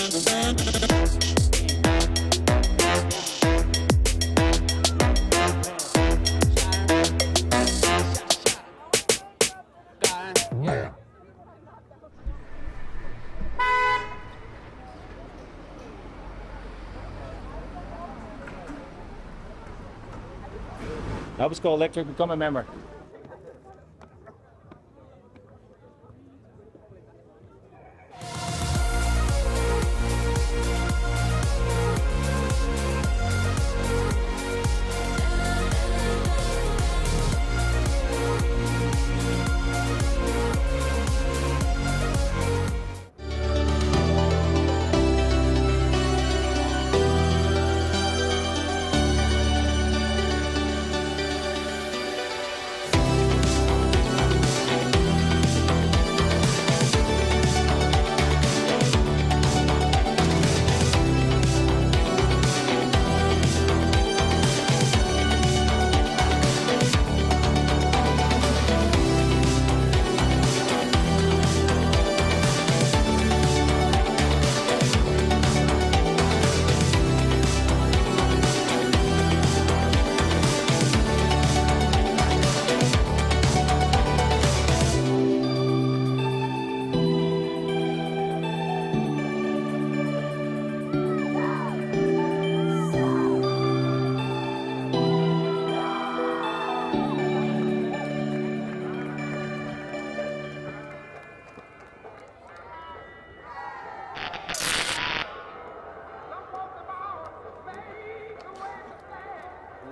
Nova School Electric, become a member.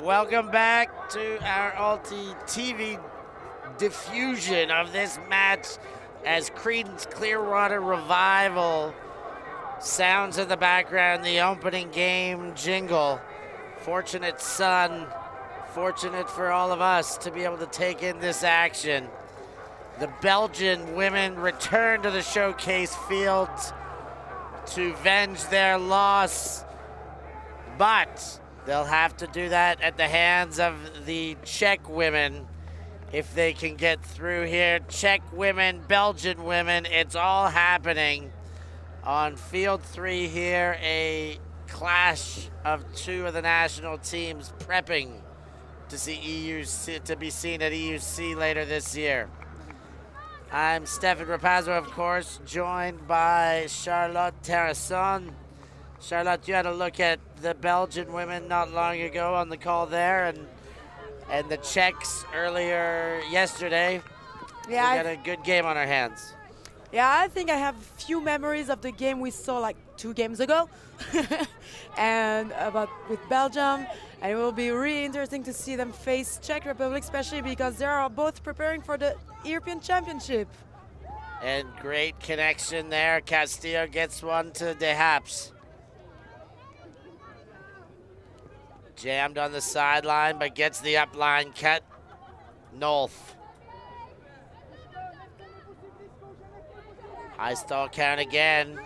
Welcome back to our ulti.TV diffusion of this match as Creedence Clearwater Revival sounds in the background, the opening game jingle. Fortunate son, fortunate for all of us to be able to take in this action. The Belgian women return to the showcase field to venge their loss, but they'll have to do that at the hands of the Czech women if they can get through here. Czech women, Belgian women, it's all happening on field 3 here. A clash of two of the national teams prepping to be seen at EUC later this year. I'm Stefan Rapazzo, of course, joined by Charlotte Terrasson. Charlotte, you had a look at the Belgian women not long ago on the call there, and the Czechs earlier yesterday. Yeah, we got a good game on our hands. Yeah, I think I have a few memories of the game we saw like 2 games ago, and with Belgium, and it will be really interesting to see them face Czech Republic, especially because they are both preparing for the European Championship. And great connection there. Castillo gets one to De Haps. Jammed on the sideline, but gets the upline cut. Nolf. High stall count again.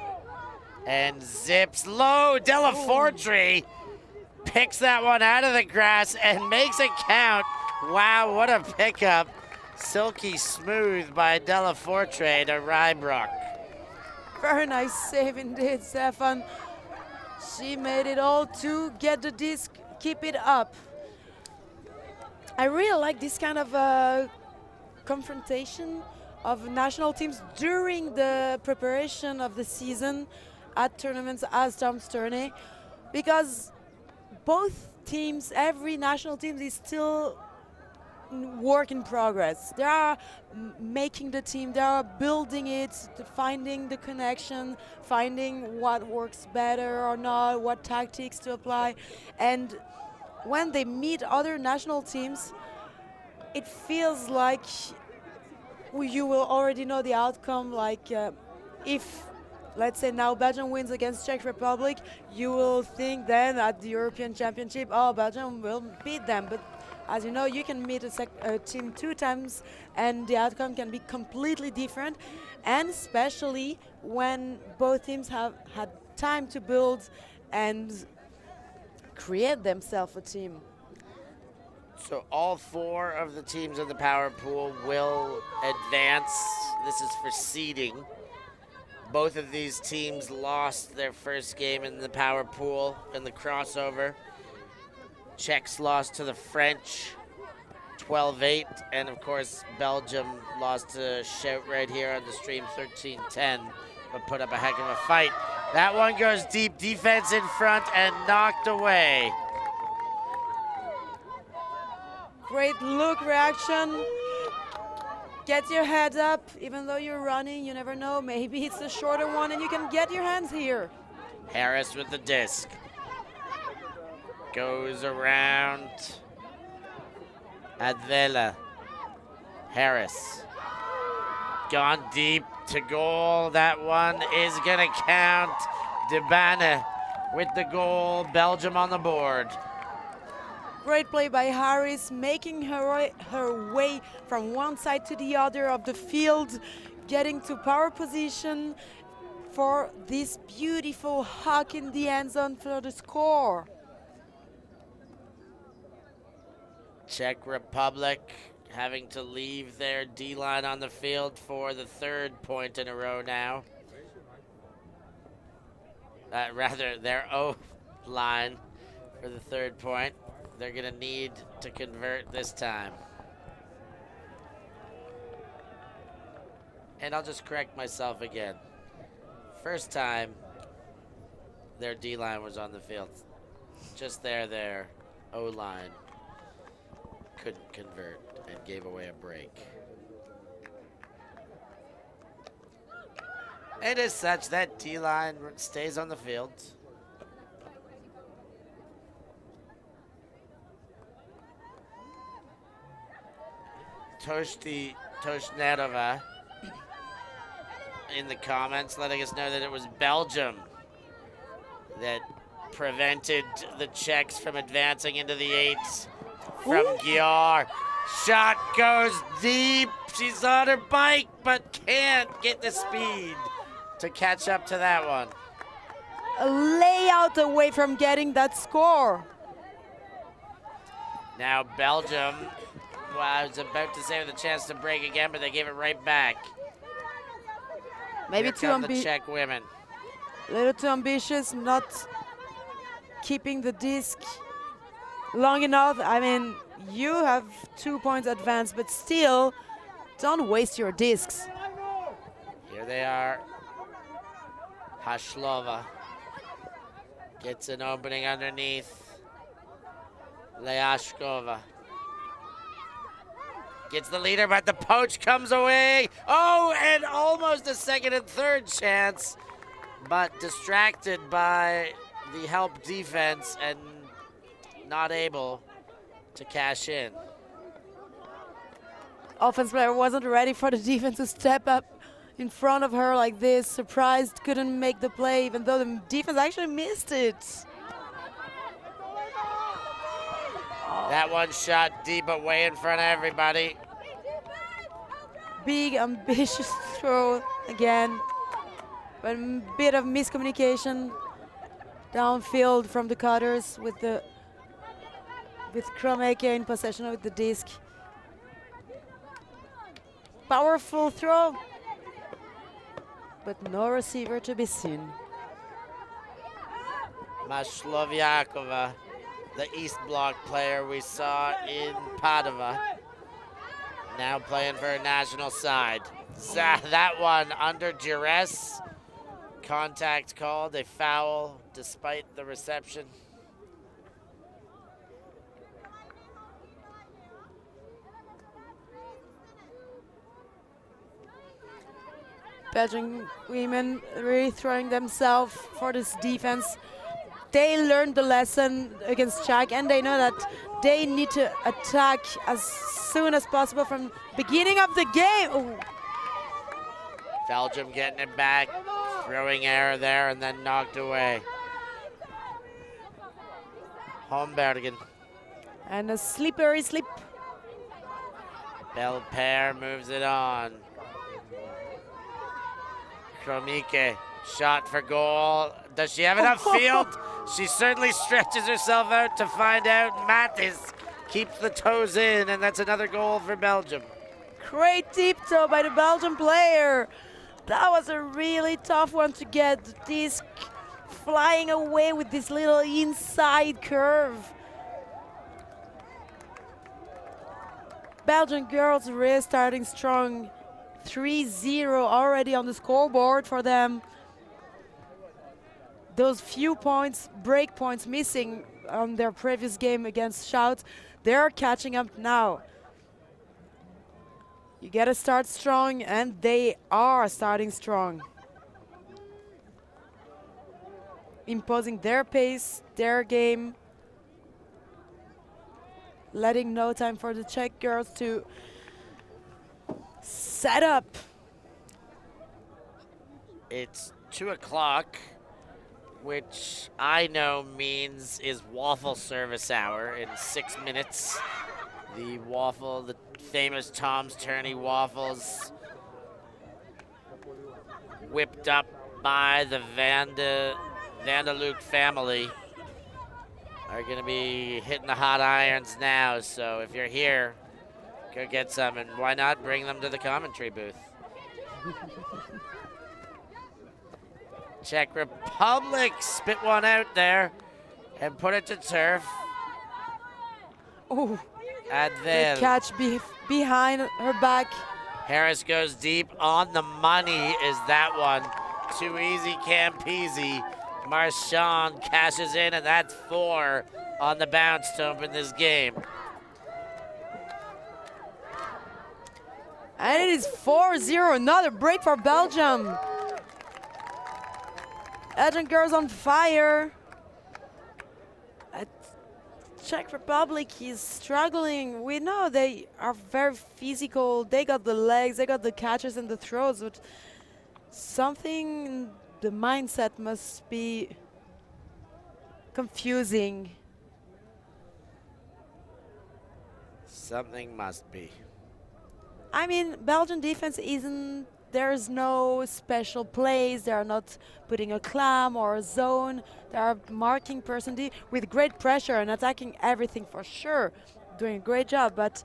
And zips low. Della Fortre picks that one out of the grass and makes it count. Wow, what a pickup. Silky smooth by Della Fortre to Rybrock. Very nice save indeed, Stefan. She made it all to get the disc. Keep it up. I really like this kind of confrontation of national teams during the preparation of the season at tournaments as Tom's Tourney, because both teams, every national team is still work in progress. They are making the team, they are building it, finding the connection, finding what works better or not, what tactics to apply. And when they meet other national teams, it feels like you will already know the outcome. Like if, let's say now Belgium wins against Czech Republic, you will think then at the European Championship, oh, Belgium will beat them. But as you know, you can meet a team 2 times and the outcome can be completely different, and especially when both teams have had time to build and create themselves a team. So all 4 of the teams in the power pool will advance. This is for seeding. both of these teams lost their first game in the power pool in the crossover. Czechs lost to the French 12-8, and of course Belgium lost to Shout right here on the stream 13-10, but put up a heck of a fight. That one goes deep, defense in front and knocked away. Great look reaction. Get your head up, even though you're running, you never know. Maybe it's a shorter one and you can get your hands here. Harris with the disc. Goes around Advela. Harris. Gone deep to goal. That one is gonna count. Debane with the goal. Belgium on the board. Great play by Harris, making her way from one side to the other of the field, getting to power position for this beautiful hook in the end zone for the score. Czech Republic having to leave their D-line on the field for the third point in a row now. Rather, their O-line for the third point. They're gonna need to convert this time. And I'll just correct myself again. First time, their D-line was on the field. Just their O-line couldn't convert and gave away a break. And as such, that D-line stays on the field. Toshnerova in the comments letting us know that it was Belgium that prevented the Czechs from advancing into the eights from Gyar. Shot goes deep. She's on her bike, but can't get the speed to catch up to that one. A layout away from getting that score. Now Belgium, well, I was about to say with a chance to break again, but they gave it right back. Maybe Here too come the Czech women. A little too ambitious, not keeping the disc long enough. I mean, you have 2 points advance, but still, don't waste your discs. Here they are. Hashlova gets an opening underneath. Leashkova gets the leader, but the poach comes away. Oh, and almost a second and third chance, but distracted by the help defense and not able to cash in. Offense player wasn't ready for the defense to step up in front of her like this. Surprised, couldn't make the play, even though the defense actually missed it. That one shot deep, but way in front of everybody. Big, ambitious throw again, but a bit of miscommunication downfield from the cutters with Kromeke in possession with the disc. Powerful throw, but no receiver to be seen. Mashloviakova, the East Bloc player we saw in Padova, now playing for a national side. That one under duress. Contact called, a foul despite the reception. Belgian women really throwing themselves for this defense. They learned the lesson against Czech, and they know that they need to attack as soon as possible from beginning of the game. Ooh. Belgium getting it back, throwing error there, and then knocked away. Hombergen. And a slippery slip. Belpaire moves it on. Kromike, shot for goal. Does she have enough field? She certainly stretches herself out to find out. Mattis keeps the toes in, and that's another goal for Belgium. Great deep toe by the Belgian player. That was a really tough one to get. The disc flying away with this little inside curve. Belgian girls really starting strong. 3-0 already on the scoreboard for them. Those few points, break points missing on their previous game against Shout, they're catching up now. You gotta start strong, and they are starting strong. Imposing their pace, their game. Letting no time for the Czech girls to set up. It's 2 o'clock, which I know means is waffle service hour in 6 minutes. The waffle, the famous Tom's Tourney waffles, whipped up by the Vanderlook family, are going to be hitting the hot irons now. So if you're here, go get some, and why not bring them to the commentary booth. Czech Republic spit one out there and put it to turf. Oh, Advil. the catch behind her back. Harris goes deep. On the money is that one. Too easy, Campese. Marchand cashes in, and that's 4 on the bounce to open this game. And it is 4-0, another break for Belgium. Belgian girls on fire. Czech Republic is struggling. We know they are very physical. They got the legs, they got the catches and the throws, but something in the mindset must be confusing. Something must be. I mean, Belgian defense isn't, there's no special plays. They are not putting a clam or a zone. They are marking person D with great pressure and attacking everything for sure. Doing a great job, but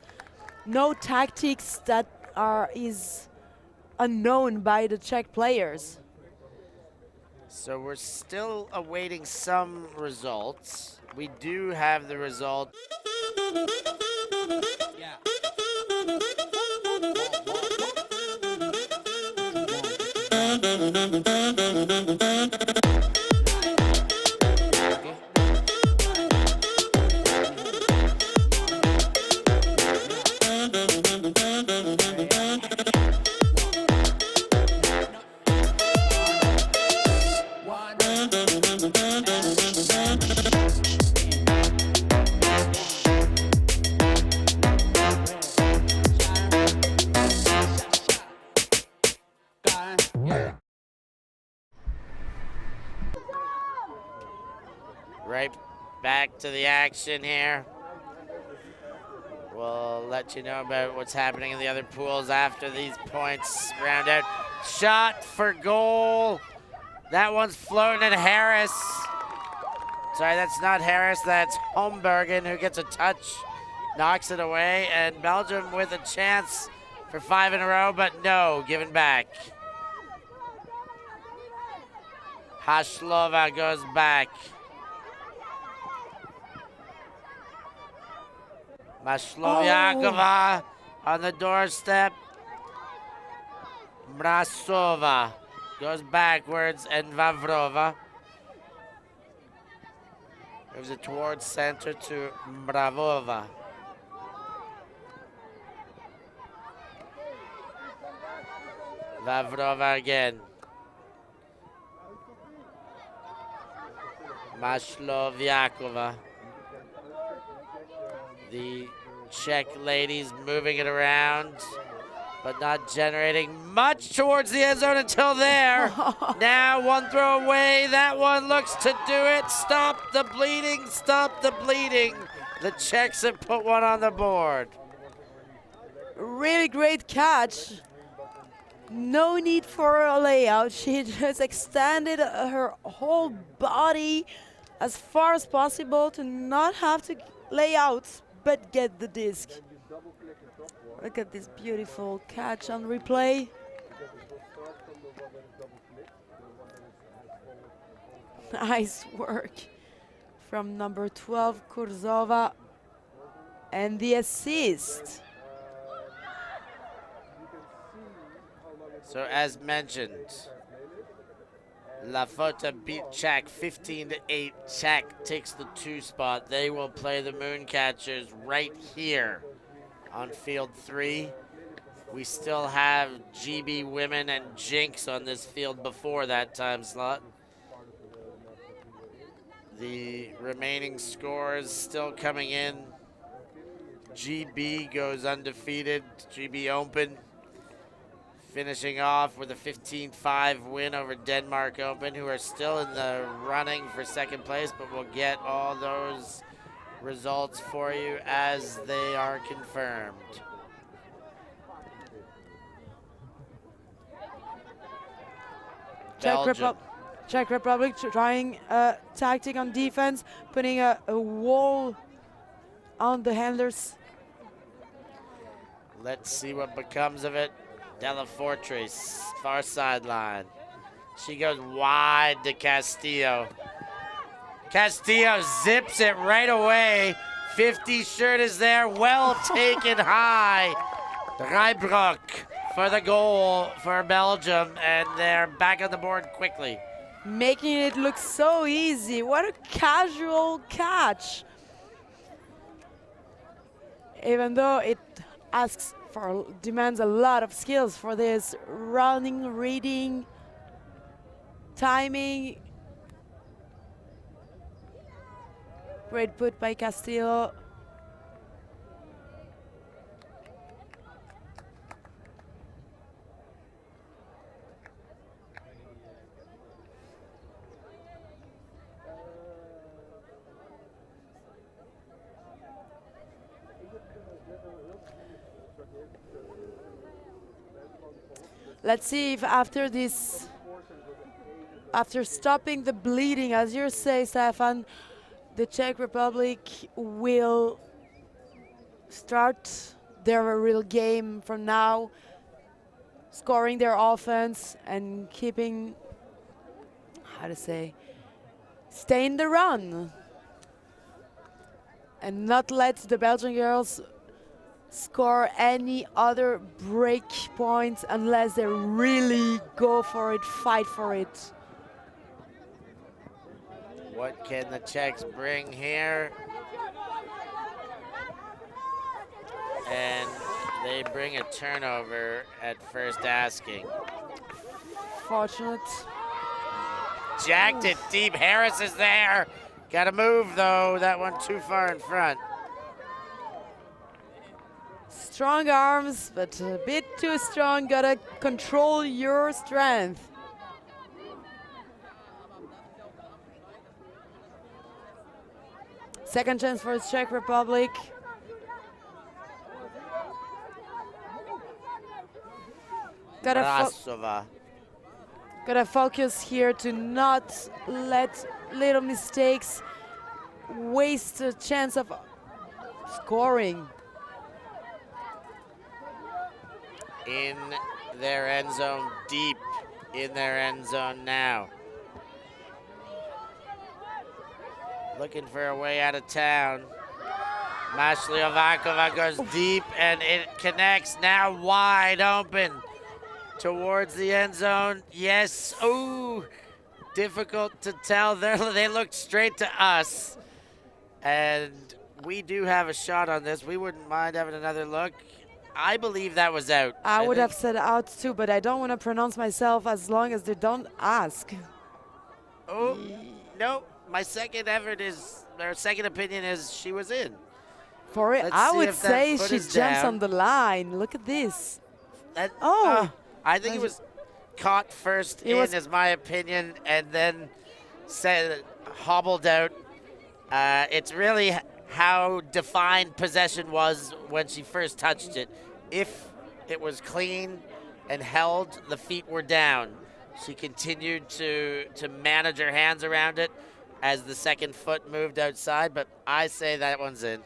no tactics that is unknown by the Czech players. So we're still awaiting some results. We do have the result. Yeah. Right back to the action here. We'll let you know about what's happening in the other pools after these points round out. Shot for goal. That one's floating at Harris. Sorry, that's not Harris, that's Hombergen who gets a touch, knocks it away, and Belgium with a chance for 5 in a row, but no, given back. Haslova goes back. Masloviakova on the doorstep. Mrasova goes backwards, and Vavrova moves it towards center to Mravova. Vavrova again. Masloviakova. The Czech ladies moving it around, but not generating much towards the end zone until there. Now one throw away. That one looks to do it. Stop the bleeding, stop the bleeding. The Czechs have put one on the board. Really great catch. No need for a layout. She just extended her whole body as far as possible to not have to lay out, but get the disc. Look at this beautiful catch on replay. Nice work from number 12, Kurzova. And the assist. So as mentioned, La Fota beat Czech 15-8. Czech takes the 2 spot. They will play the Mooncatchers right here on field 3. We still have GB Women and Jinx on this field before that time slot. The remaining scores still coming in. GB goes undefeated, GB Open. Finishing off with a 15-5 win over Denmark Open, who are still in the running for second place, but we'll get all those results for you as they are confirmed. Czech Republic trying a tactic on defense, putting a wall on the handlers. Let's see what becomes of it. Della Fortress, far sideline. She goes wide to Castillo. Castillo zips it right away. 50 shirt is there, well taken high. Rijbroek for the goal for Belgium, and they're back on the board quickly. Making it look so easy. What a casual catch. Even though it demands a lot of skills for this running, reading, timing. Great put by Castillo. Let's see if after this, after stopping the bleeding, as you say, Stefan, the Czech Republic will start their real game from now, scoring their offense and keeping, stay in the run. And not let the Belgian girls score any other break points unless they really go for it, fight for it. What can the Czechs bring here? And they bring a turnover at first asking. Fortunate. Jacked it deep. Harris is there. Got to move, though. That one too far in front. Strong arms, but a bit too strong. Gotta control your strength. Second chance for the Czech Republic. Gotta focus here to not let little mistakes waste a chance of scoring. In their end zone, deep in their end zone now. Looking for a way out of town. Masliovakova goes deep and it connects, now wide open towards the end zone. Yes, ooh, difficult to tell. They looked straight to us. And we do have a shot on this. We wouldn't mind having another look. I believe that was out. I would have said out too, but I don't want to pronounce myself as long as they don't ask. Oh, no. My second opinion is she was in. For it, I would say she jumps on the line. Look at this. I think it was caught first is my opinion, and then hobbled out. It's really how defined possession was when she first touched it. If it was clean and held, the feet were down. She continued to manage her hands around it as the second foot moved outside, but I say that one's in.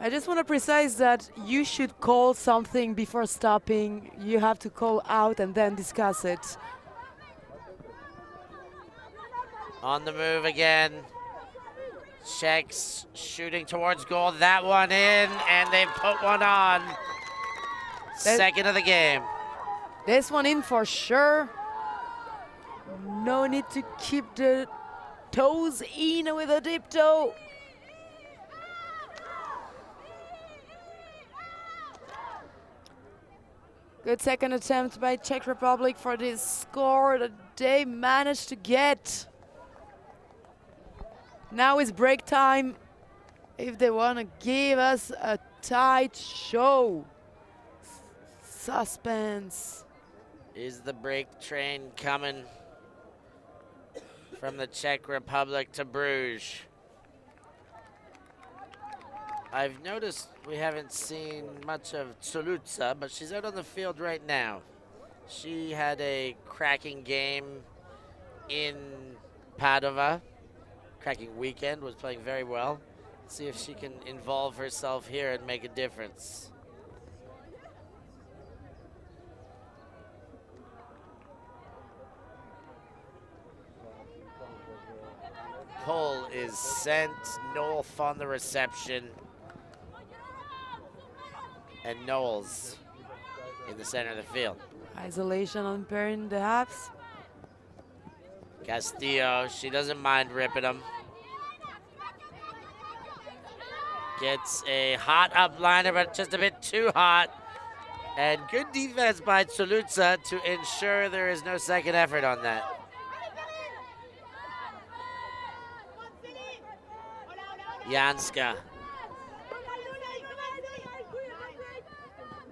I just want to precise that you should call something before stopping. You have to call out and then discuss it. On the move again. Czechs shooting towards goal. That one in, and they've put one on. Second of the game. This one in for sure. No need to keep the toes in with a deep toe. Good second attempt by Czech Republic for this score that they managed to get. Now is break time if they want to give us a tight show. Suspense. Is the break train coming from the Czech Republic to Brugge? I've noticed we haven't seen much of Tsuluca, but she's out on the field right now. She had a cracking game in Padova. Cracking weekend, was playing very well. See if she can involve herself here and make a difference. Pull is sent. Nolf on the reception. And Knowles in the center of the field. Isolation on pairing the halves. Castillo, she doesn't mind ripping him. Gets a hot upliner, but just a bit too hot. And good defense by Tsuluca to ensure there is no second effort on that. Janska.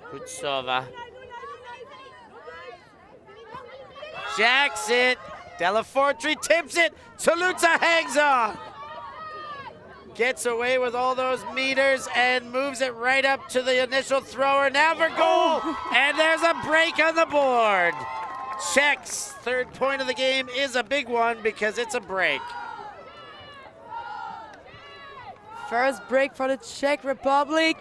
Kutsova. Jacks it. Delafortri tips it. Tsuluca hangs on. Gets away with all those meters and moves it right up to the initial thrower. Now for goal. And there's a break on the board. Czech's third point of the game is a big one because it's a break. First break for the Czech Republic.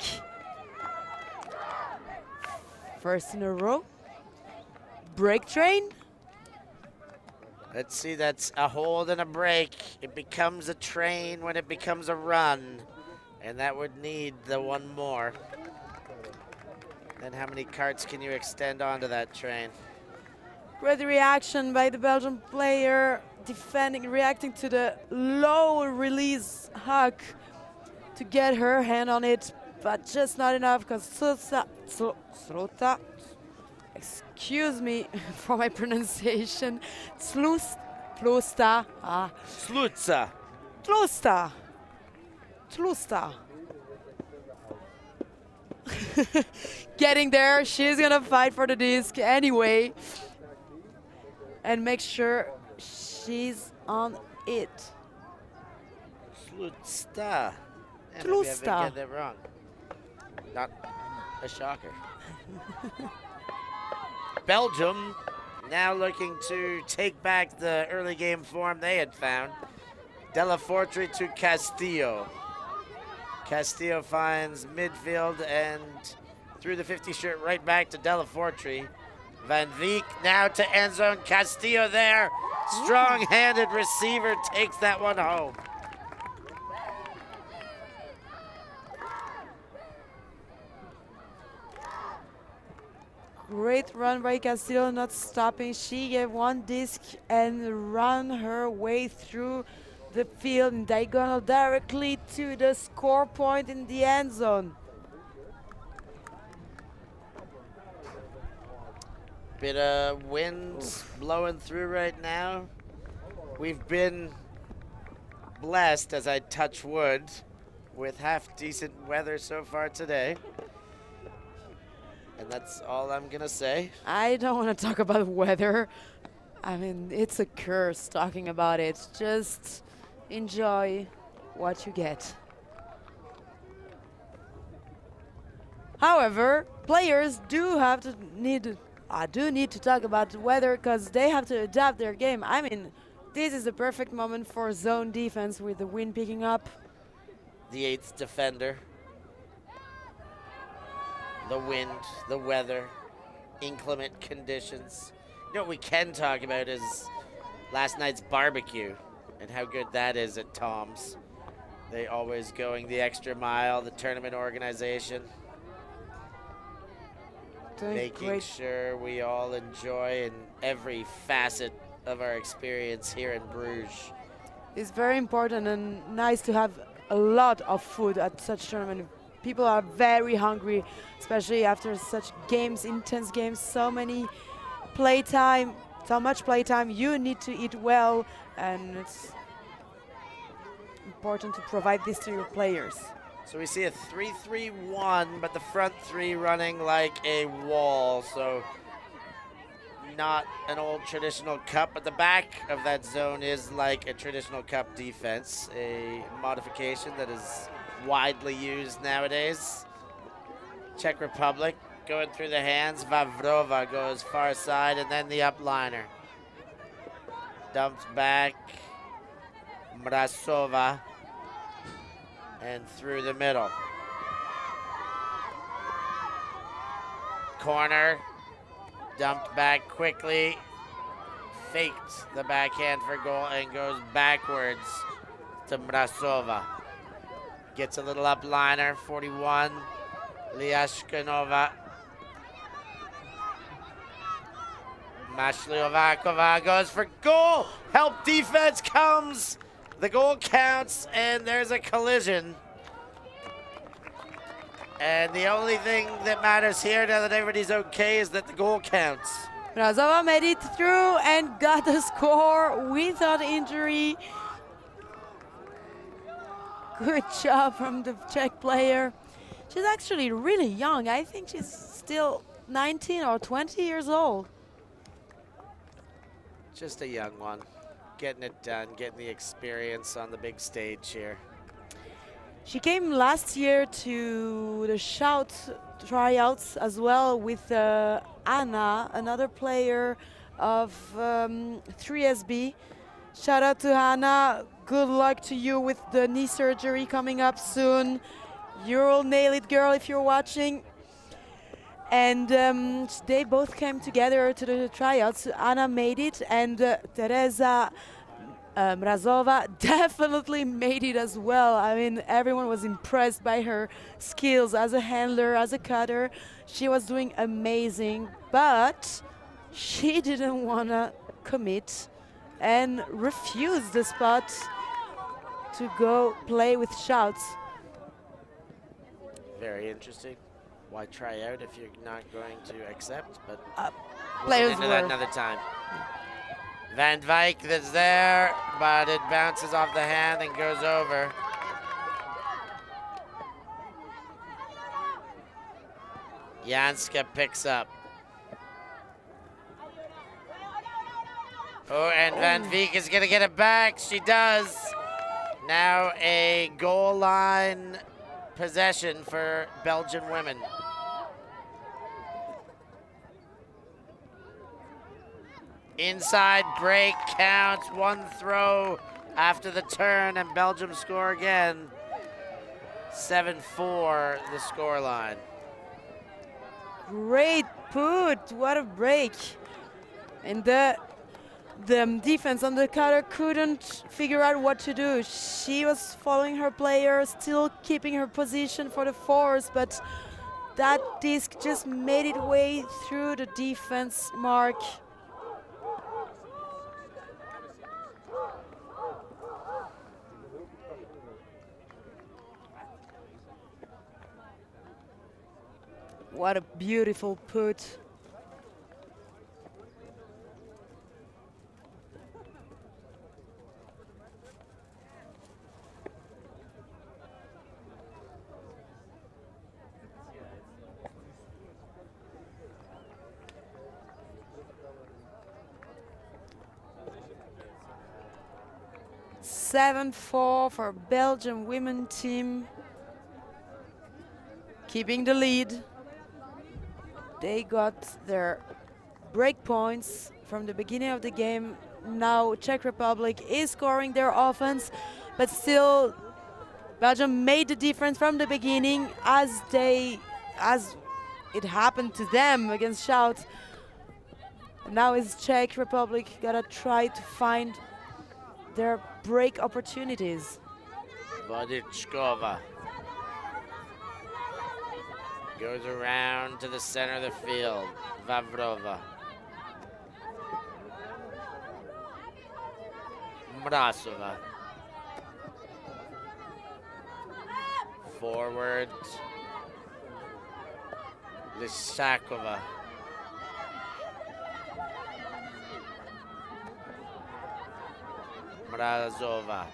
First in a row. Break train. Let's see, that's a hold and a break. It becomes a train when it becomes a run. And that would need the one more. Then how many carts can you extend onto that train? Great reaction by the Belgian player, defending, reacting to the low release hug to get her hand on it, but just not enough because Slota, excuse me for my pronunciation, Tlusta, getting there, she's gonna fight for the disc anyway and make sure she's on it. Slutsta. Tlusta. Get that wrong. Not a shocker. Belgium now looking to take back the early game form they had found. Delafortri to Castillo. Castillo finds midfield and through the 50 shirt right back to Delafortri. Van Veek now to end zone. Castillo there. Strong-handed receiver takes that one home. Great run by Castillo, not stopping. She gave one disc and ran her way through the field in diagonal directly to the score point in the end zone. Bit of wind blowing through right now. We've been blessed, as I touch wood, with half decent weather so far today. And that's all I'm gonna say. I don't want to talk about weather. I mean, it's a curse talking about it. Just enjoy what you get. However, players do need to talk about the weather because they have to adapt their game. I mean, this is the perfect moment for zone defense with the wind picking up. The 8th defender. The wind, the weather, inclement conditions. You know what we can talk about is last night's barbecue and how good that is at Tom's. They always going the extra mile, the tournament organization. Making sure we all enjoy in every facet of our experience here in Bruges. It's very important and nice to have a lot of food at such tournament. People are very hungry, especially after such games, intense games, so many playtime, so much playtime. You need to eat well, and it's important to provide this to your players. So we see a 3-3-1, but the front three running like a wall. So not an old traditional cup, but the back of that zone is like a traditional cup defense, a modification that is widely used nowadays. Czech Republic going through the hands. Vavrova goes far side, and then the upliner. Dumps back. Mrazova. And through the middle. Corner. Dumped back quickly. Faked the backhand for goal and goes backwards to Mrazova. Gets a little upliner, 41. Liashkanova. Mashliovakova goes for goal. Help defense comes. The goal counts, and there's a collision. And the only thing that matters here, now that everybody's okay, is that the goal counts. Mrazova made it through and got the score without injury. Good job from the Czech player. She's actually really young. I think she's still 19 or 20 years old. Just a young one. Getting it done, getting the experience on the big stage here. She came last year to the Shout tryouts as well with Anna, another player of 3SB. Shout out to Anna. Good luck to you with the knee surgery coming up soon. You'll nail it, girl, if you're watching. And they both came together to the tryouts. Anna made it, and Teresa Mrazova definitely made it as well. I mean, everyone was impressed by her skills as a handler, as a cutter. She was doing amazing, but she didn't want to commit and refused the spot to go play with Shouts. Very interesting. Why try out if you're not going to accept? But Players we'll get into that another time. Van Wyk is there, but it bounces off the hand and goes over. Janska picks up. Oh, and Van Wyk is going to get it back. She does. Now a goal line possession for Belgian women. Inside break counts, one throw after the turn, and Belgium score again. 7-4 the scoreline. Great put, what a break. And the defense on the cutter couldn't figure out what to do. She was following her player, still keeping her position for the force, but that disc just made its way through the defense mark. What a beautiful put. Seven 4 for Belgium women team. Keeping the lead. They got their break points from the beginning of the game. Now Czech Republic is scoring their offense, but still Belgium made the difference from the beginning as it happened to them against Shout. Now it's Czech Republic gotta try to find their break opportunities. Vodichkova goes around to the center of the field. Vavrova. Mrazova. Forward. Lysakova. Mrazova.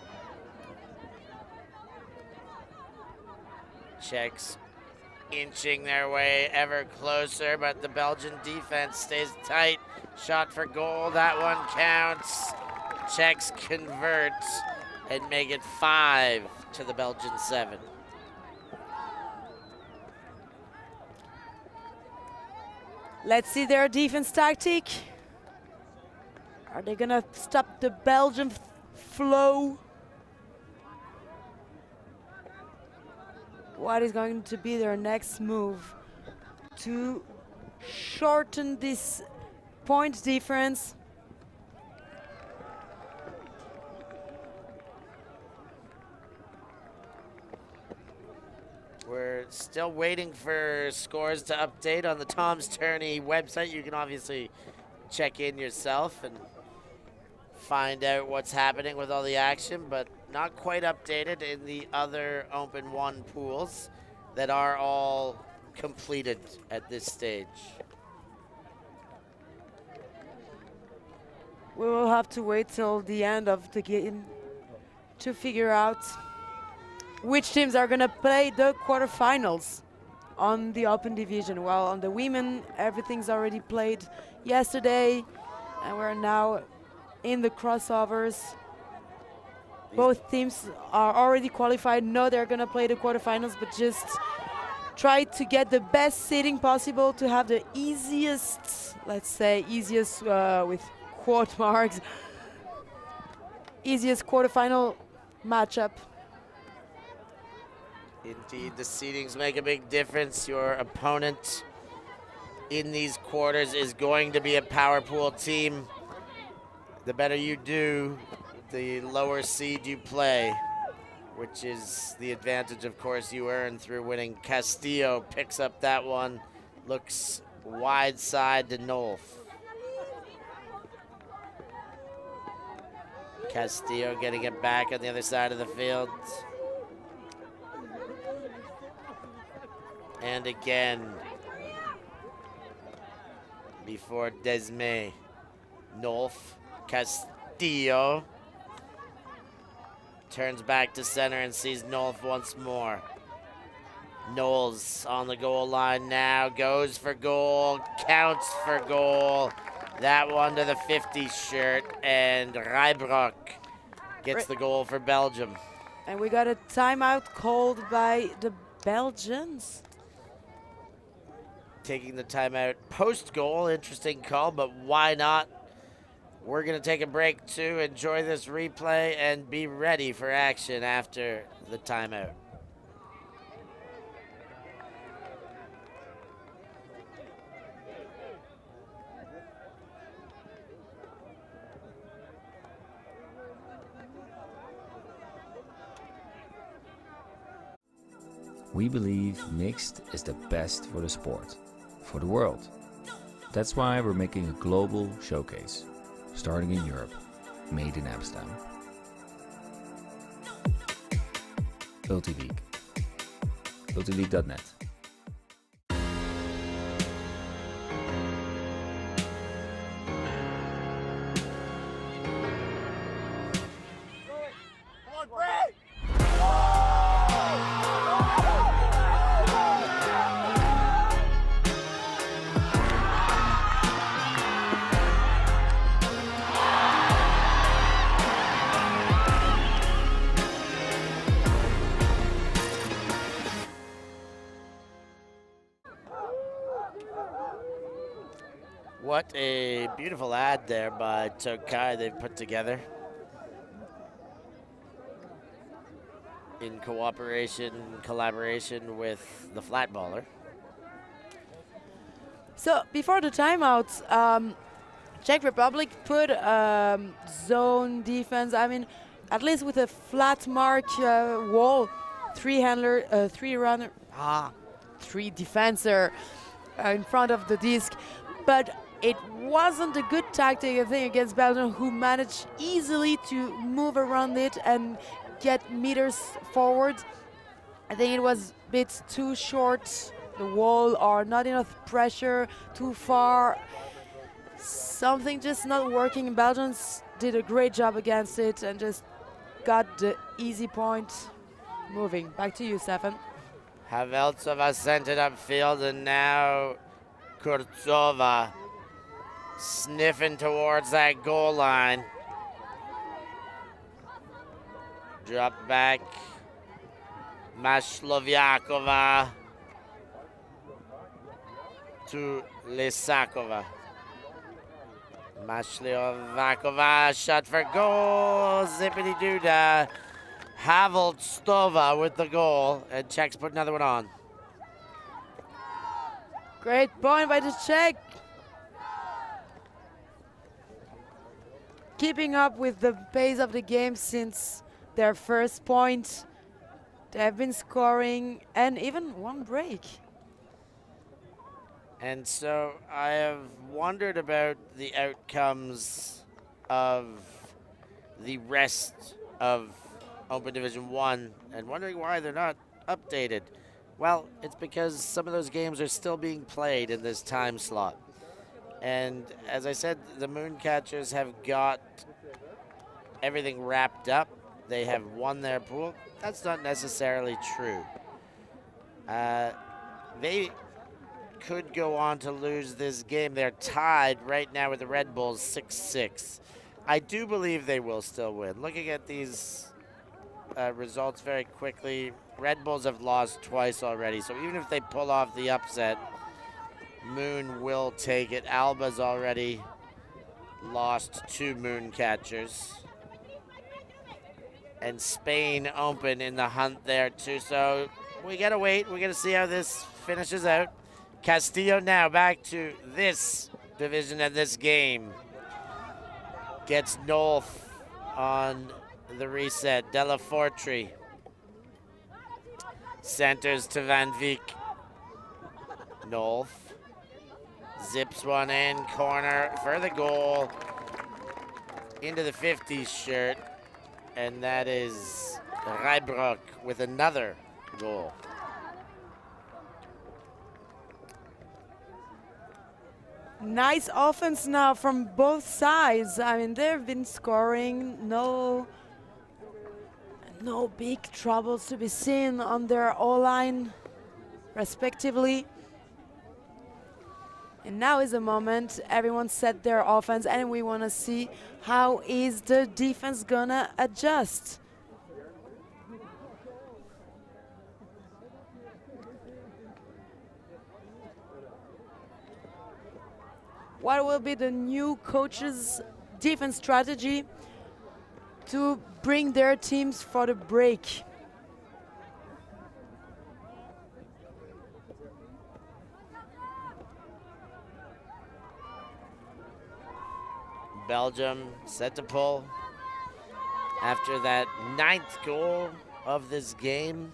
Czechs inching their way ever closer, but the Belgian defense stays tight. Shot for goal, that one counts. Czechs convert and make it 5 to the Belgian 7. Let's see their defense tactic. Are they gonna stop the Belgian flow? What is going to be their next move to shorten this point difference? We're still waiting for scores to update on the Tom's Tourney website. You can obviously check in yourself and find out what's happening with all the action, but not quite updated in the other Open 1 pools that are all completed at this stage. We will have to wait till the end of the game to figure out which teams are going to play the quarterfinals on the Open Division. Well, on the women, everything's already played yesterday, and we're now in the crossovers. Both teams are already qualified, know they're going to play the quarterfinals, but just try to get the best seeding possible to have the easiest, let's say easiest with quote marks, easiest quarterfinal matchup. Indeed, the seedings make a big difference. Your opponent in these quarters is going to be a power pool team. The better you do, the lower seed you play, which is the advantage, of course, you earn through winning. Castillo picks up that one, looks wide side to Nolf. Castillo getting it back on the other side of the field. And again, before Desme, Nolf, Castillo turns back to center and sees Nolf once more. Knowles on the goal line now, goes for goal, counts for goal. That one to the 50 shirt, and Rijbroek gets the goal for Belgium. And we got a timeout called by the Belgians. Taking the timeout post-goal, interesting call, but why not? We're going to take a break to enjoy this replay and be ready for action after the timeout. We believe mixed is the best for the sport, for the world. That's why we're making a global showcase, starting in Europe, made in Amsterdam. Ulti.TV, ulti.net. What a beautiful ad there by Tokai they've put together in collaboration with the Flatballer. So before the timeouts, Czech Republic put zone defense. I mean, at least with a flat mark wall, three runner, three defender in front of the disc. But it wasn't a good tactic, I think, against Belgium, who managed easily to move around it and get meters forward. I think it was a bit too short, the wall, or not enough pressure, too far. Something just not working. Belgians did a great job against it and just got the easy point moving. Back to you, Stefan. Haveltsova sent it upfield, and now Kurtzova sniffing towards that goal line. Drop back. Mashlovyakova to Lisakova. Mashlovyakova shot for goal. Zippity doo-dah. Haveltsova with the goal, and Czechs put another one on. Great point by the Czech. Keeping up with the pace of the game since their first point. They have been scoring and even one break. And so I have wondered about the outcomes of the rest of Open Division 1 and wondering why they're not updated. Well, it's because some of those games are still being played in this time slot. And as I said, the Mooncatchers have got everything wrapped up. They have won their pool. That's not necessarily true. They could go on to lose this game. They're tied right now with the Red Bulls 6-6. I do believe they will still win. Looking at these results very quickly, Red Bulls have lost twice already. So even if they pull off the upset, Moon will take it. Alba's already lost 2 Mooncatchers. And Spain Open in the hunt there too. So we gotta wait. We gotta see how this finishes out. Castillo now back to this division and this game. Gets Nolf on the reset. Della Fortri centers to Van Veek. Nolf zips one in, corner for the goal. Into the 50s shirt. And that is Rijbroek with another goal. Nice offense now from both sides. I mean, they've been scoring. No big troubles to be seen on their O-line, respectively. And now is the moment. Everyone set their offense, and we want to see how is the defense gonna adjust. What will be the new coach's defense strategy to bring their teams for the break? Belgium set to pull after that 9th goal of this game.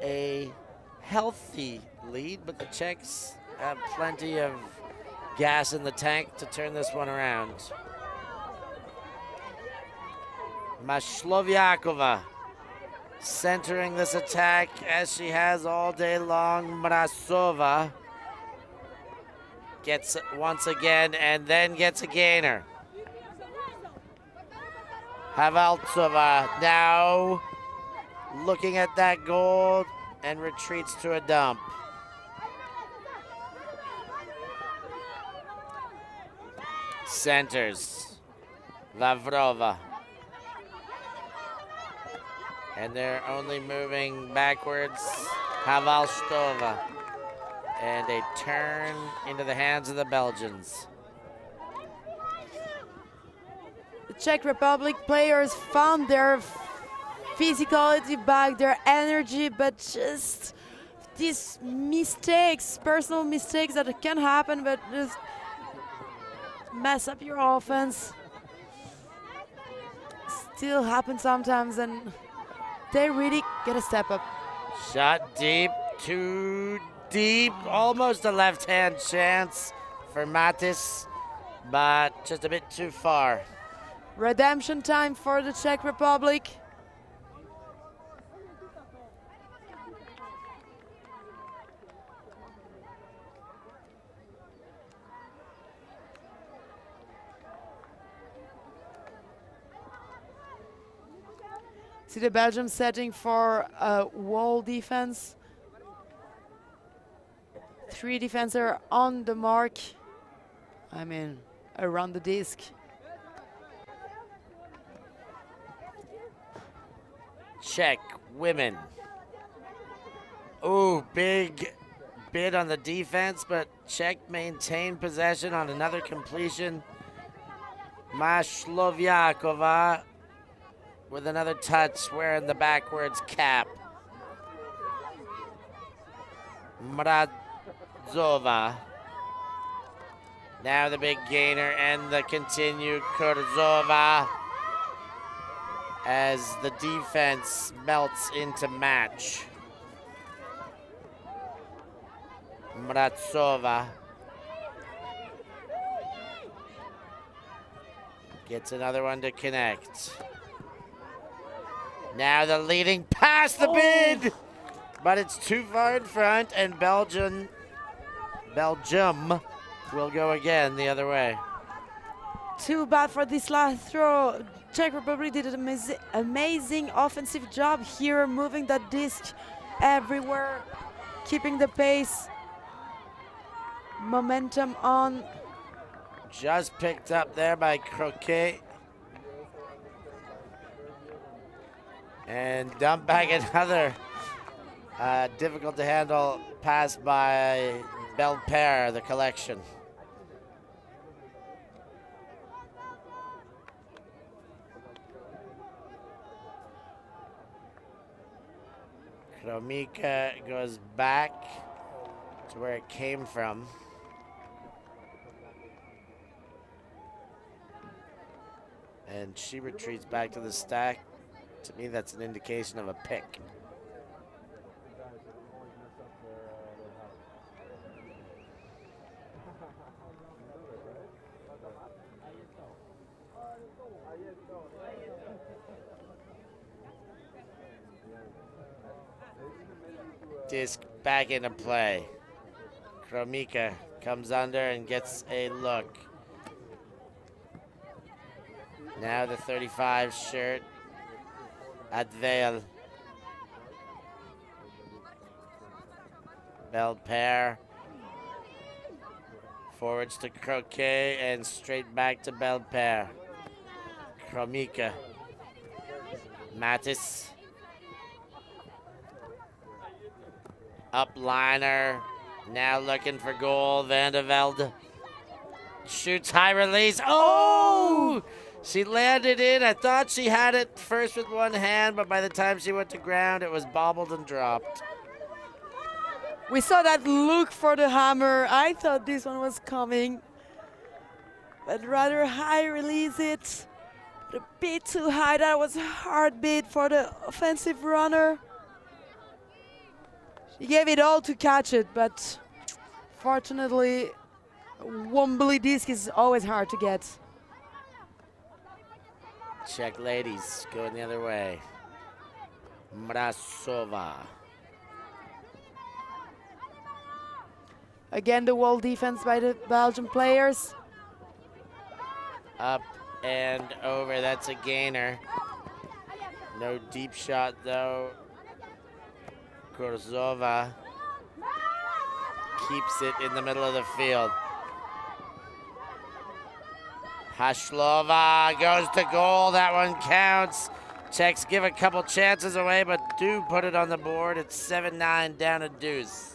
A healthy lead, but the Czechs have plenty of gas in the tank to turn this one around. Mashlovyakova centering this attack as she has all day long. Mrazova gets it once again and then gets a gainer. Haveltsova now looking at that goal and retreats to a dump. Centers. Lavrova. And they're only moving backwards. Haveltsova. And a turn into the hands of the Belgians. The Czech Republic players found their physicality back, their energy, but just these mistakes, personal mistakes that can happen, but just mess up your offense. still happen sometimes, and they really get a step up. Shot deep, too deep. Almost a left-hand chance for Matis, but just a bit too far. Redemption time for the Czech Republic. See the Belgium setting for a wall defense. 3 defenders on the mark. I mean, around the disc. Czech women. Ooh, big bid on the defense, but Czech maintained possession on another completion. Mashloviakova with another touch, wearing the backwards cap. Mrazova. Now the big gainer and the continued Kurzova as the defense melts into match. Mrazova gets another one to connect. Now the leading pass, the bid, but it's too far in front, and Belgium will go again the other way. Too bad for this last throw. Czech Republic did an amazing offensive job here, moving that disc everywhere, keeping the pace, momentum on. Just picked up there by Croquet. And dump back another difficult to handle pass by Belpaire, the collection. Kromika goes back to where it came from. And she retreats back to the stack. To me, that's an indication of a pick. Disc back into play. Kromika comes under and gets a look. Now the 35 shirt. Advail. Belpaire. Forwards to Croquet and straight back to Belpaire. Kromika. Mattis. Upliner. Now looking for goal. Vandevelde. Shoots high release. Oh! She landed in. I thought she had it first with one hand, but by the time she went to ground, it was bobbled and dropped. We saw that look for the hammer. I thought this one was coming, but rather high release it. But a bit too high. That was a hard bid for the offensive runner. She gave it all to catch it, but fortunately, wobbly disc is always hard to get. Czech ladies going the other way. Mrazova. Again, the wall defense by the Belgian players. Up and over, that's a gainer. No deep shot though. Kurzova keeps it in the middle of the field. Hashlova goes to goal. That one counts. Czechs give a couple chances away, but do put it on the board. It's 7-9 down a deuce.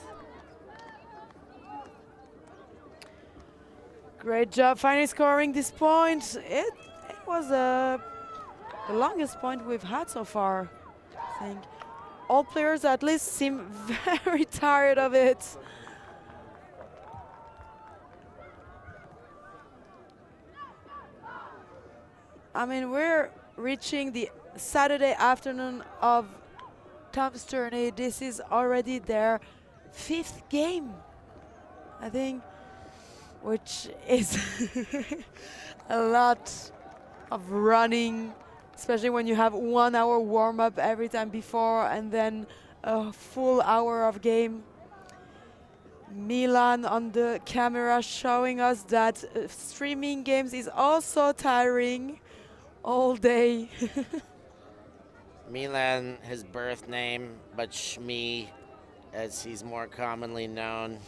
Great job finally scoring this point. It was the longest point we've had so far, I think. All players at least seem very tired of it. I mean, we're reaching the Saturday afternoon of Tom's Tourney. This is already their 5th game, I think, which is a lot of running, especially when you have 1 hour warm-up every time before and then a full hour of game. Milan on the camera showing us that streaming games is also tiring all day. Milan, his birth name, but Shmi, as he's more commonly known.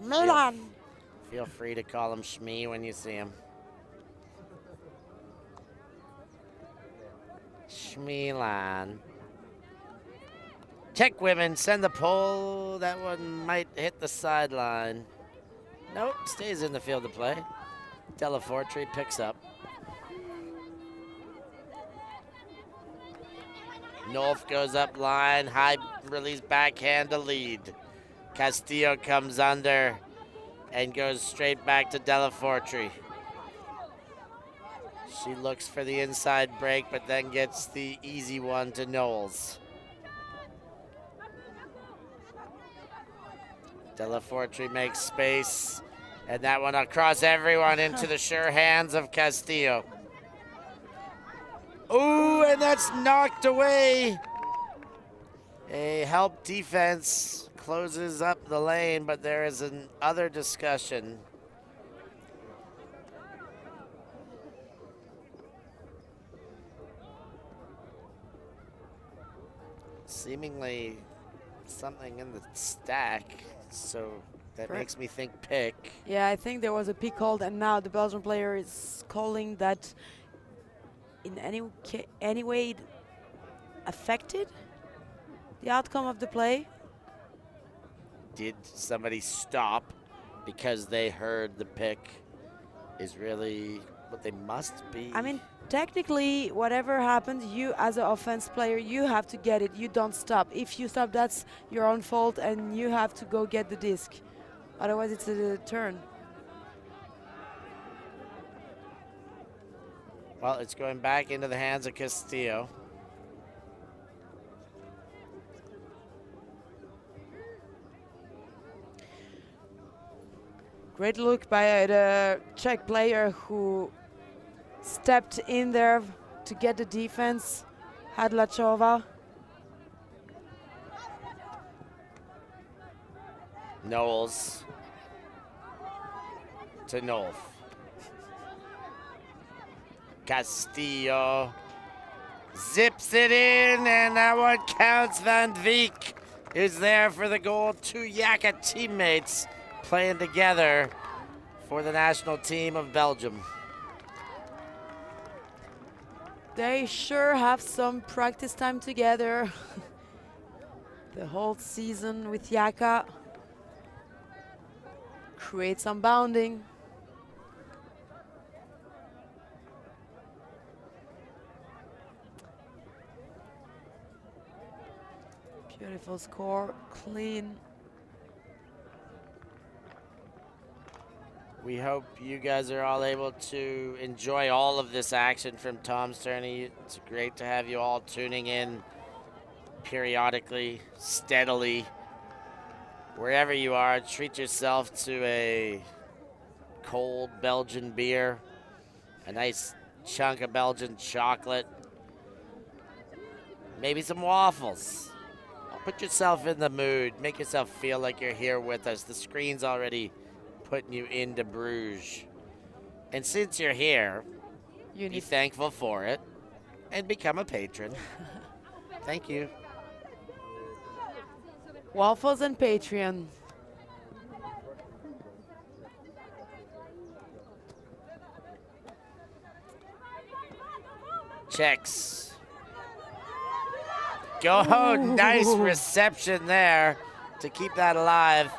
Milan. Feel free to call him Shmi when you see him. Shmilan. Czech women send the pole. That one might hit the sideline. Nope, stays in the field of play. Delafortre picks up. Nolf goes up line, high release backhand to lead. Castillo comes under and goes straight back to Delafortre. She looks for the inside break, but then gets the easy one to Knowles. Delafortre makes space, and that one across everyone into the sure hands of Castillo. Ooh, and that's knocked away. A help defense closes up the lane, but there is an other discussion. Seemingly something in the stack, so that makes me think pick. Yeah, I think there was a pick called, and now the Belgian player is calling that in any way it affected the outcome of the play. Did somebody stop because they heard the pick is really what they must be? I mean, technically, whatever happens, you as an offense player, you have to get it. You don't stop. If you stop, that's your own fault, and you have to go get the disc. Otherwise, it's a turn. Well, it's going back into the hands of Castillo. Great look by the Czech player who stepped in there to get the defense, Hadlachova. Knowles to Nolf. Castillo zips it in, and that one counts. Van Veek is there for the goal. 2 Yaka teammates playing together for the national team of Belgium. They sure have some practice time together. The whole season with Yaka. Create some bounding. Beautiful score, clean. We hope you guys are all able to enjoy all of this action from Tom's Tourney. It's great to have you all tuning in periodically, steadily. Wherever you are, treat yourself to a cold Belgian beer, a nice chunk of Belgian chocolate, maybe some waffles. Put yourself in the mood. Make yourself feel like you're here with us. The screen's already putting you into Bruges. And since you're here, be thankful for it and become a patron. Thank you. Waffles and Patreon. Czechs. Go, nice reception there to keep that alive.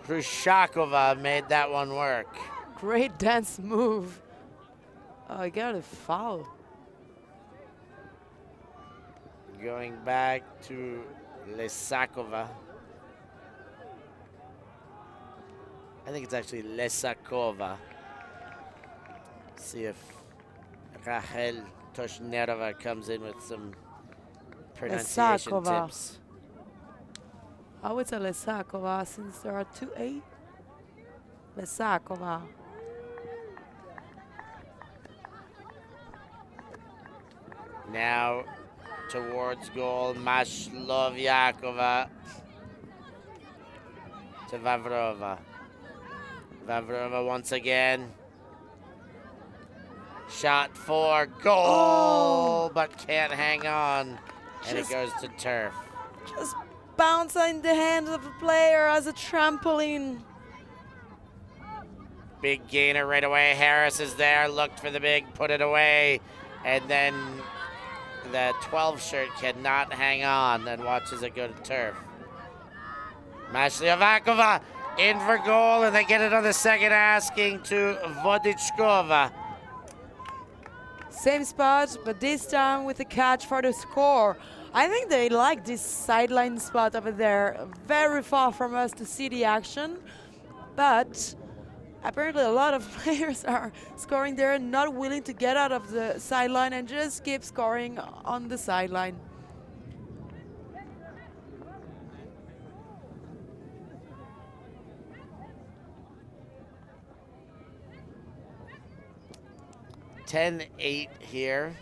Hrushakova made that one work. Great dance move. Oh, I got a foul. Going back to Lesakova. I think it's actually Lesakova. See if Rachel Toshnerova comes in with some pronunciation Lesakova. tips. I would say Lesakova since there are 2 A. Lesakova. Now towards goal, Mashlovyakova to Vavrova. Vavrova once again. Shot for goal, but can't hang on. And it goes to turf. Just bounce in the hands of the player as a trampoline. Big gainer right away. Harris is there, looked for the big, put it away. And then the 12 shirt cannot hang on and watches it go to turf. Mashlyovakova in for goal, and they get it on the second asking to Vodichkova. Same spot, but this time with a catch for the score. I think they like this sideline spot over there, very far from us to see the action. But apparently a lot of players are scoring there, not willing to get out of the sideline and just keep scoring on the sideline. (10-8) here.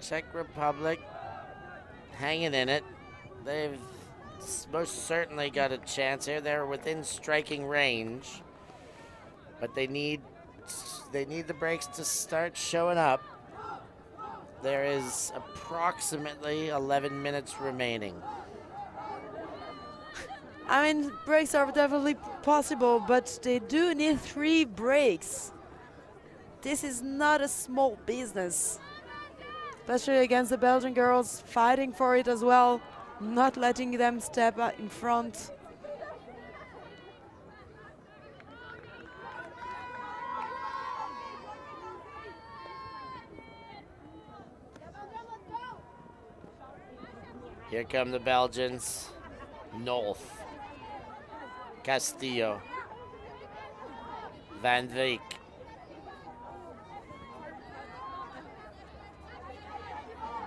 Czech Republic hanging in it. They've most certainly got a chance here. They're within striking range, but they need the breaks to start showing up. There is approximately 11 minutes remaining. I mean, breaks are definitely possible, but they do need 3 breaks. This is not a small business, especially against the Belgian girls, fighting for it as well, not letting them step out in front. Here come the Belgians. North. Castillo. Van Veek.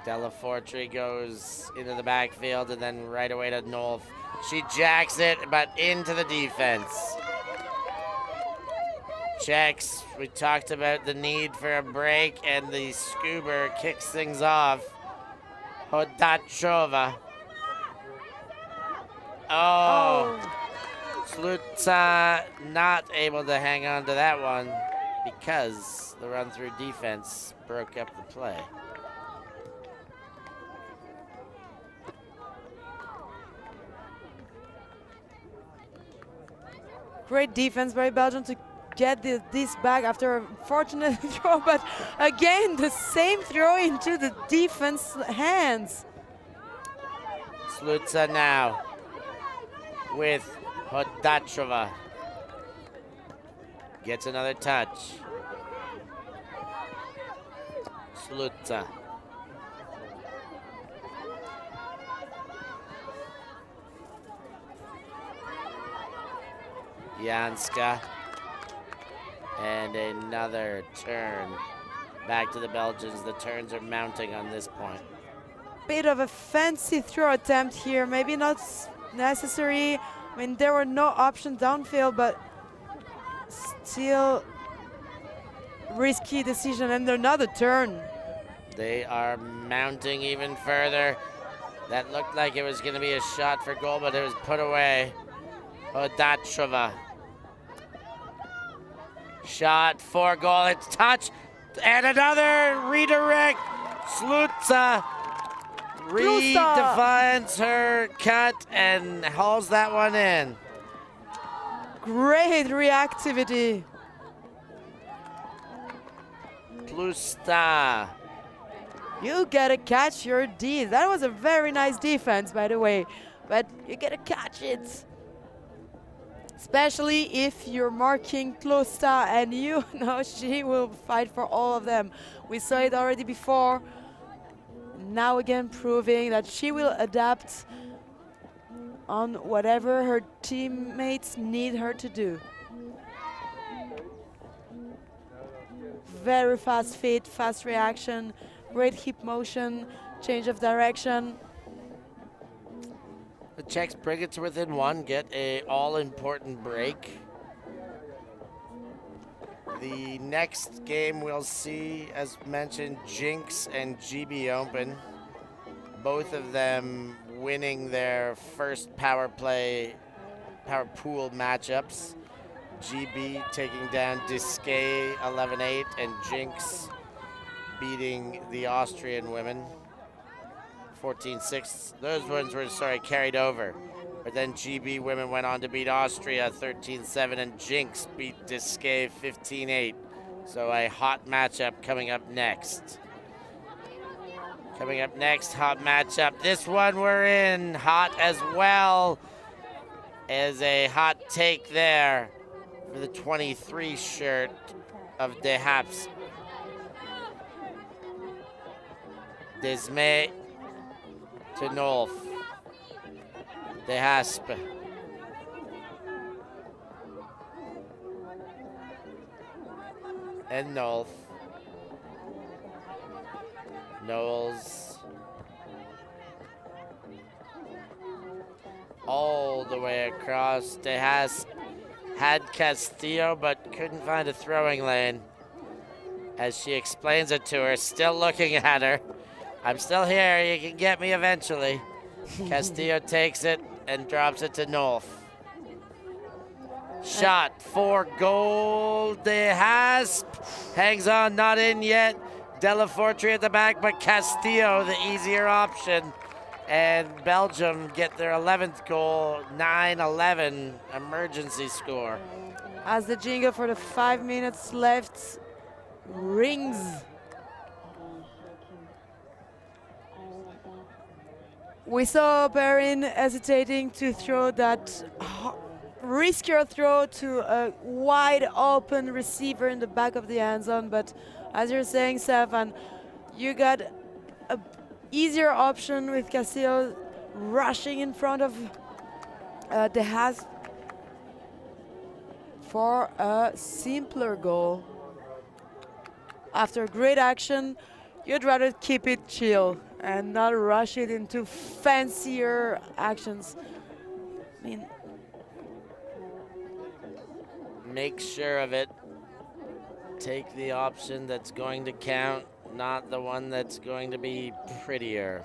Delafortre goes into the backfield and then right away to North. She jacks it, but into the defense. Czechs, we talked about the need for a break, and the scuba kicks things off. Hodachova. Oh. Slutsa not able to hang on to that one because the run-through defense broke up the play. Great defense by Belgium to get this back after a fortunate throw, but again, the same throw into the defense hands. Slutsa now with Hodachova. Gets another touch. Slutsa. Janska. And another turn. Back to the Belgians. The turns are mounting on this point. Bit of a fancy throw attempt here. Maybe not necessary. I mean, there were no options downfield, but still risky decision. And another turn. They are mounting even further. That looked like it was going to be a shot for goal, but it was put away. Hodachova. Shot for goal. It's touch. And another redirect. Slutsa redefines her cut and hauls that one in. Great reactivity. Plusta. You gotta catch your D. That was a very nice defense, by the way, but you gotta catch it. Especially if you're marking Klusta, and you know she will fight for all of them. We saw it already before. Now again proving that she will adapt on whatever her teammates need her to do. very fast feet, fast reaction, great hip motion, change of direction. The Czechs bring it to within one, get a all-important break. The next game we'll see, as mentioned, Jinx and GB Open. Both of them winning their first power pool matchups. GB taking down Disque 11-8 and Jinx beating the Austrian women 14-6. Those ones were, carried over. But then GB women went on to beat Austria 13-7 and Jinx beat Disque 15-8. So a hot matchup coming up next. Coming up next, hot matchup. This one we're in hot as well as a hot take there for the 23 shirt of De Haps. Desme to Nolf. De Hasp. And Nolf. Knowles. All the way across. De Hasp had Castillo, but couldn't find a throwing lane. As she explains it to her, still looking at her. I'm still here, you can get me eventually. Castillo takes it and drops it to Nolf. Shot for goal. De Hasp hangs on, not in yet. Della Fortri at the back, but Castillo the easier option. And Belgium get their 11th goal, 9-11 emergency score. As the jingle for the 5 minutes left rings. We saw Perrin hesitating to throw that riskier throw to a wide open receiver in the back of the end zone, but as you're saying, Stefan, you got a easier option with Castillo rushing in front of De Haas for a simpler goal. After great action, you'd rather keep it chill and not rush it into fancier actions. I mean, make sure of it. Take the option that's going to count, not the one that's going to be prettier.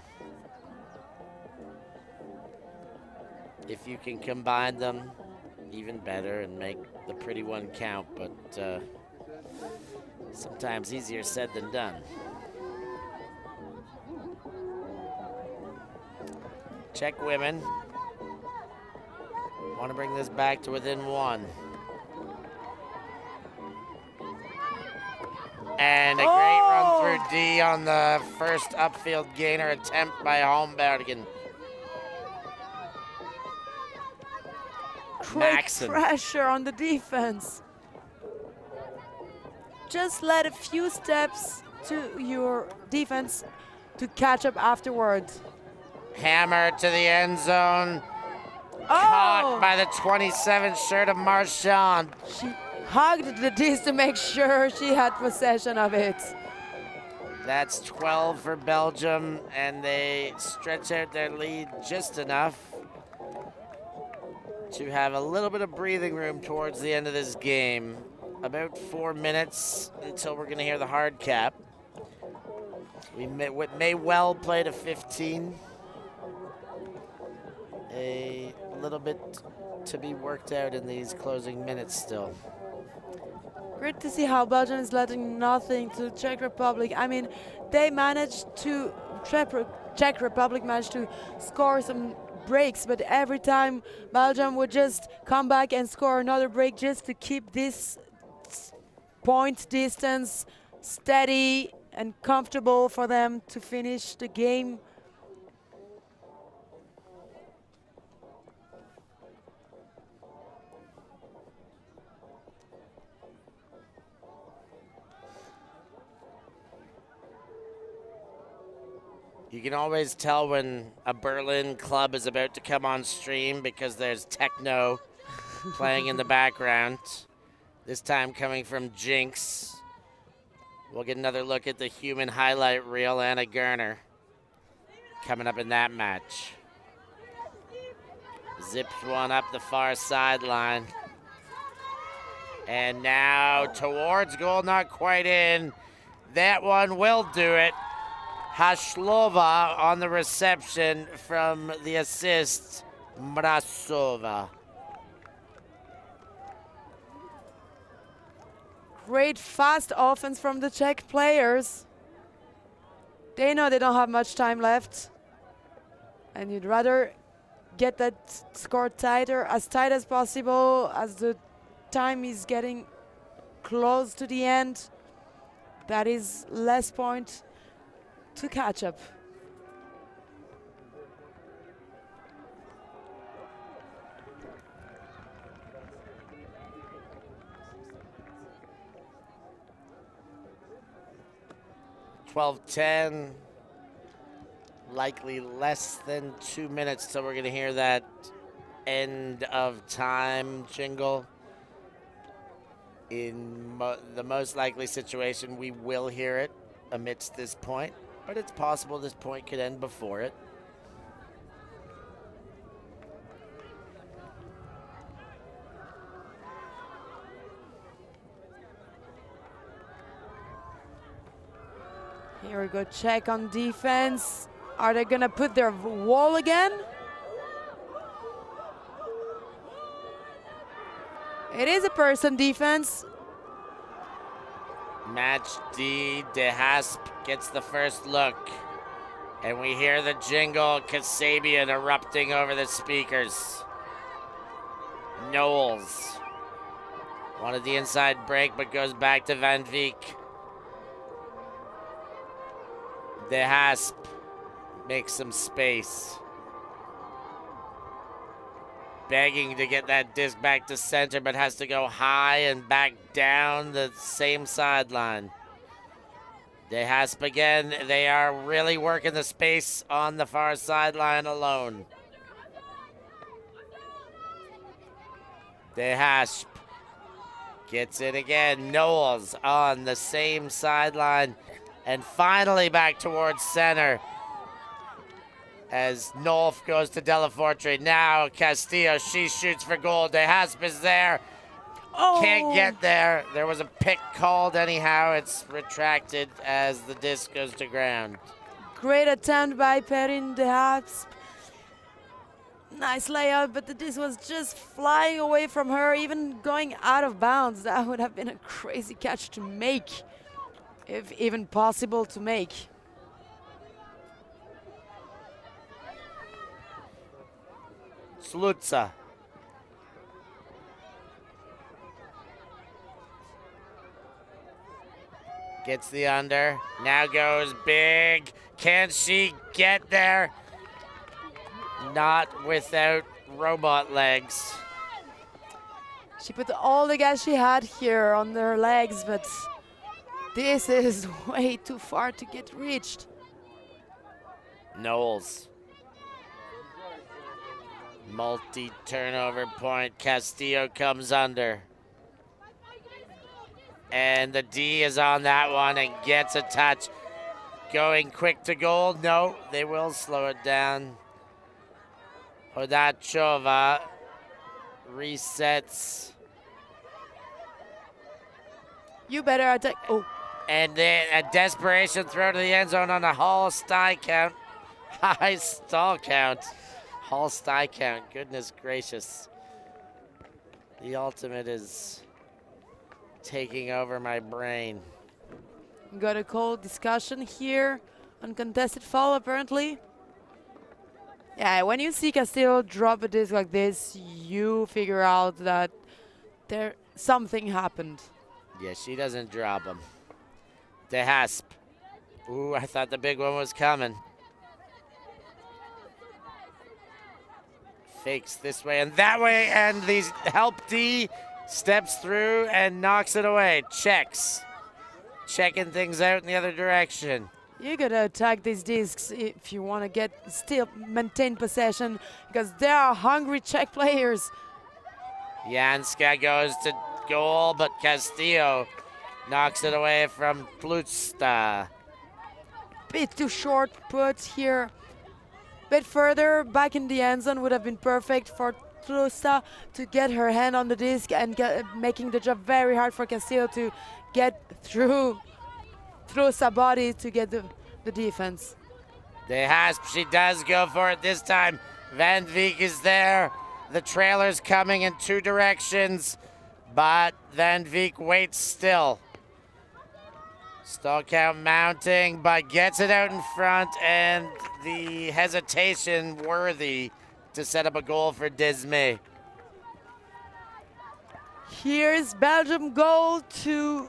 If you can combine them, even better, and make the pretty one count, but sometimes easier said than done. Czech women want to bring this back to within one. And a great run through D on the first upfield gainer attempt by Holmbergen. Great pressure on the defense. Just let a few steps to your defense to catch up afterwards. Hammer to the end zone. Caught by the 27 shirt of Marchand. She hugged the disc to make sure she had possession of it. That's 12 for Belgium, and they stretch out their lead just enough to have a little bit of breathing room towards the end of this game. About 4 minutes until we're going to hear the hard cap. We may well play to 15. A little bit to be worked out in these closing minutes still. Great to see how Belgium is letting nothing to Czech Republic. I mean, they managed to, Czech Republic managed to score some breaks, but every time Belgium would just come back and score another break just to keep this point distance steady and comfortable for them to finish the game. You can always tell when a Berlin club is about to come on stream because there's techno playing in the background. This time coming from Jinx. We'll get another look at the human highlight reel. Anna Gerner coming up in that match. Zips one up the far sideline. And now towards goal, not quite in. That one will do it. Hashlova on the reception from the assist, Mrazova. Great fast offense from the Czech players. They know they don't have much time left. And you'd rather get that score tighter, as tight as possible, as the time is getting close to the end. That is less point to catch up. $12:10, likely less than 2 minutes till we're going to hear that end of time jingle. In the most likely situation, we will hear it amidst this point, but it's possible this point could end before it. Here we go, Czech on defense. Are they gonna put their wall again? It is a person defense. Match D, De Hasp gets the first look. And we hear the jingle, Kasabian erupting over the speakers. Knowles wanted the inside break, but goes back to Van Veek. De Hasp makes some space. Begging to get that disc back to center, but has to go high and back down the same sideline. De Hasp again. They are really working the space on the far sideline alone. De Hasp gets it again. Knowles on the same sideline. And finally back towards center as Nolf goes to Delaforte. Now Castillo, she shoots for goal. De Hasp is there. Oh. Can't get there. There was a pick called anyhow. It's retracted as the disc goes to ground. Great attempt by Perrin De Hasp. Nice layout, but the disc was just flying away from her, even going out of bounds. That would have been a crazy catch to make, if even possible to make. Slutza. Gets the under. Now goes big. Can she get there? Not without robot legs. She put all the gas she had here on her legs, but this is way too far to get reached. Knowles. Multi-turnover point. Castillo comes under. And the D is on that one and gets a touch. Going quick to goal. No, they will slow it down. Hodachova resets. You better attack. Oh. And then a desperation throw to the end zone on a Hall stall count. High stall count. Hall stall count. Goodness gracious. The ultimate is taking over my brain. Got a cold discussion here. Uncontested foul apparently. Yeah, when you see Castillo drop a disc like this, you figure out that something happened. Yeah, she doesn't drop him. De Hasp. Ooh, I thought the big one was coming. Fakes this way and that way, and these help D steps through and knocks it away. Checks. Checking things out in the other direction. You gotta attack these discs if you want to still maintain possession, because there are hungry Czech players. Janska goes to goal, but Castillo Knocks it away from Plutsta. Bit too short put here. Bit further back in the end zone would have been perfect for Plutsta to get her hand on the disc and making the job very hard for Castillo to get through Plutsta's body to get the defense. De Hasp, she does go for it this time. Van Veek is there. The trailer's coming in two directions, but Van Veek waits still. Stall count mounting, but gets it out in front, and the hesitation worthy to set up a goal for Dismay. Here's Belgium goal to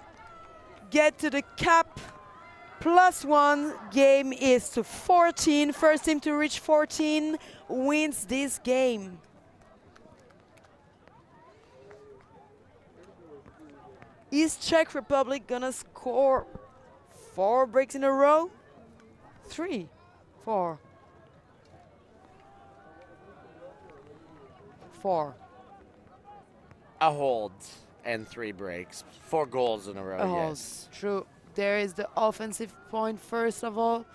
get to the cap. +1 game is to 14. First team to reach 14 wins this game. Is Czech Republic gonna score 4 breaks in a row? 3, 4. 4. A hold and 3 breaks. 4 goals in a row, yes. True. There is the offensive point first of all.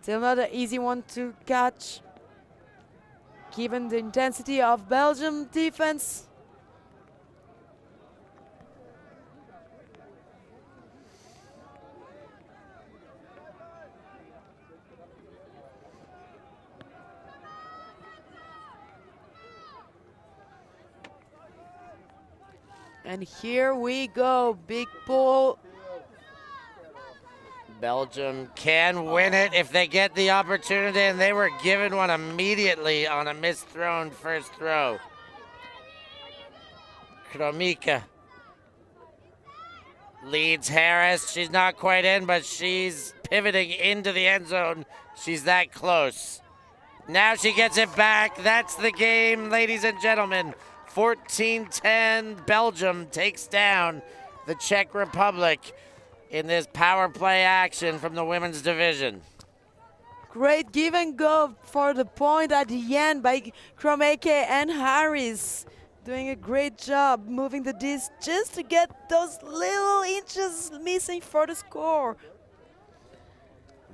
Still not an easy one to catch, given the intensity of Belgium defense. And here we go, big pull. Belgium can win it if they get the opportunity, and they were given one immediately on a misthrown first throw. Kromika leads Harris. She's not quite in, but she's pivoting into the end zone. She's that close. Now she gets it back. That's the game, ladies and gentlemen. 14-10, Belgium takes down the Czech Republic in this power play action from the women's division. Great give and go for the point at the end by Kromeke and Harris. Doing a great job moving the disc just to get those little inches missing for the score.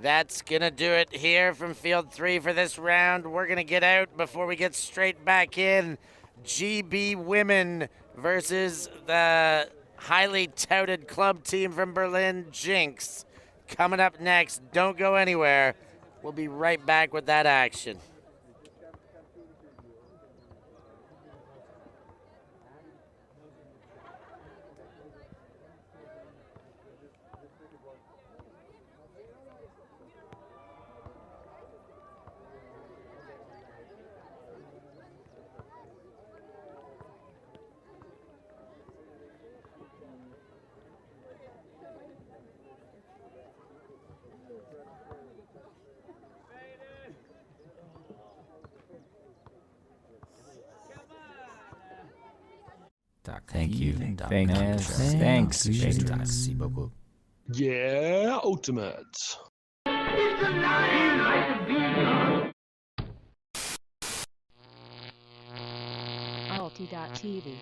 That's gonna do it here from field 3 for this round. We're gonna get out before we get straight back in. GB women versus the highly touted club team from Berlin, Jinx. Coming up next, don't go anywhere. We'll be right back with that action. Thank you. Thanks. Merci beaucoup. Yeah, ultimate. ulti.TV.